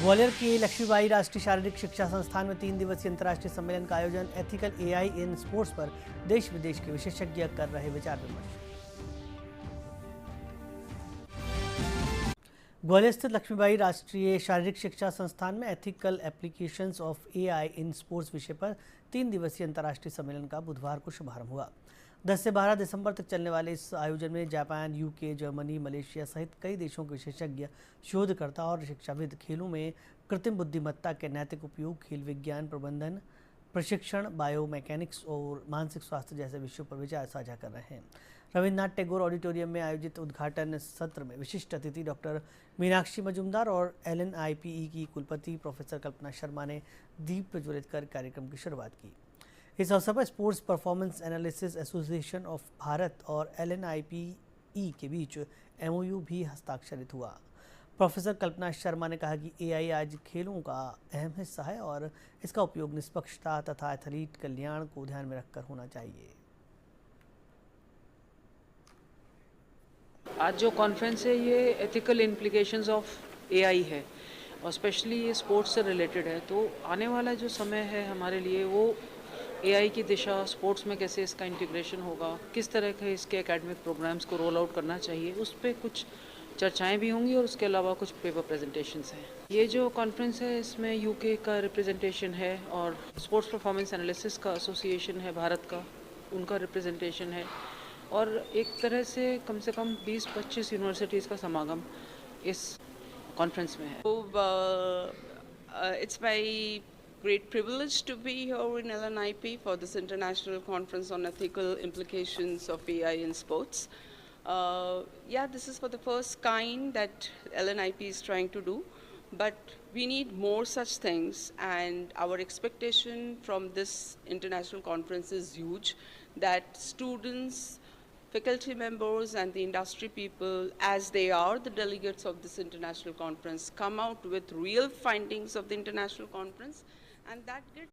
ग्वालियर के लक्ष्मीबाई राष्ट्रीय शारीरिक शिक्षा संस्थान में 3 दिवसीय अंतर्राष्ट्रीय सम्मेलन का आयोजन। एथिकल एआई इन स्पोर्ट्स पर देश विदेश के विशेषज्ञ कर रहे विचार विमर्श। ग्वालियर स्थित लक्ष्मीबाई राष्ट्रीय शारीरिक शिक्षा संस्थान में ethical applications of AI in sports विषय पर 3 दिवसीय अंतर्राष्ट्रीय सम्मेलन का बुधवार को शुभारंभ हुआ। 10 से 12 दिसंबर तक चलने वाले इस आयोजन में जापान, यूके, जर्मनी, मलेशिया सहित कई देशों के विशेषज्ञ, शोधकर्ता और शिक्षाविद खेलों में कृत्रिम बुद्धिमत्ता के नैतिक उपयोग, खेल विज्ञान प्रबंधन, प्रशिक्षण, बायोमैकेनिक्स और मानसिक स्वास्थ्य जैसे विषयों पर विचार साझा कर रहे हैं। रविन्द्रनाथ टैगोर ऑडिटोरियम में आयोजित उद्घाटन सत्र में विशिष्ट अतिथि डॉक्टर मीनाक्षी मजुमदार और LNIPE की कुलपति प्रोफेसर कल्पना शर्मा ने दीप प्रज्वलित कर कार्यक्रम की शुरुआत की। इस अवसर पर sports performance analysis association of Bharat और LNIPE के बीच MOU भी हस्ताक्षरित हुआ। प्रोफेसर कल्पना शर्मा ने कहा कि AI आज खेलों का अहम हिस्सा है और इसका उपयोग निष्पक्षता तथा एथलीट कल्याण को ध्यान में रखकर होना चाहिए। आज जो कॉन्फ्रेंस है ये एथिकल इम्प्लीकेशंस ऑफ AI है और स्पेशली ये स्पोर्ट्स से रिलेटेड है। तो आने वाला जो समय है हमारे लिए वो AI की दिशा, स्पोर्ट्स में कैसे इसका इंटीग्रेशन होगा, किस तरह के इसके एकेडमिक प्रोग्राम्स को रोल आउट करना चाहिए, उस पर कुछ चर्चाएं भी होंगी और उसके अलावा कुछ पेपर प्रेजेंटेशंस हैं। ये जो कॉन्फ्रेंस है इसमें UK का रिप्रेजेंटेशन है और स्पोर्ट्स परफॉर्मेंस एनालिसिस का एसोसिएशन है भारत का, उनका रिप्रेजेंटेशन है और एक तरह से कम 20-25 यूनिवर्सिटीज़ का समागम इस कॉन्फ्रेंस में है। It's my great privilege to be here in LNIP for this international conference on ethical implications of AI in sports. This is for the first kind that LNIP is trying to do, but we need more such things, and our expectation from this international conference is huge, that students, faculty members and the industry people, as they are the delegates of this international conference, come out with real findings of the international conference, and that gets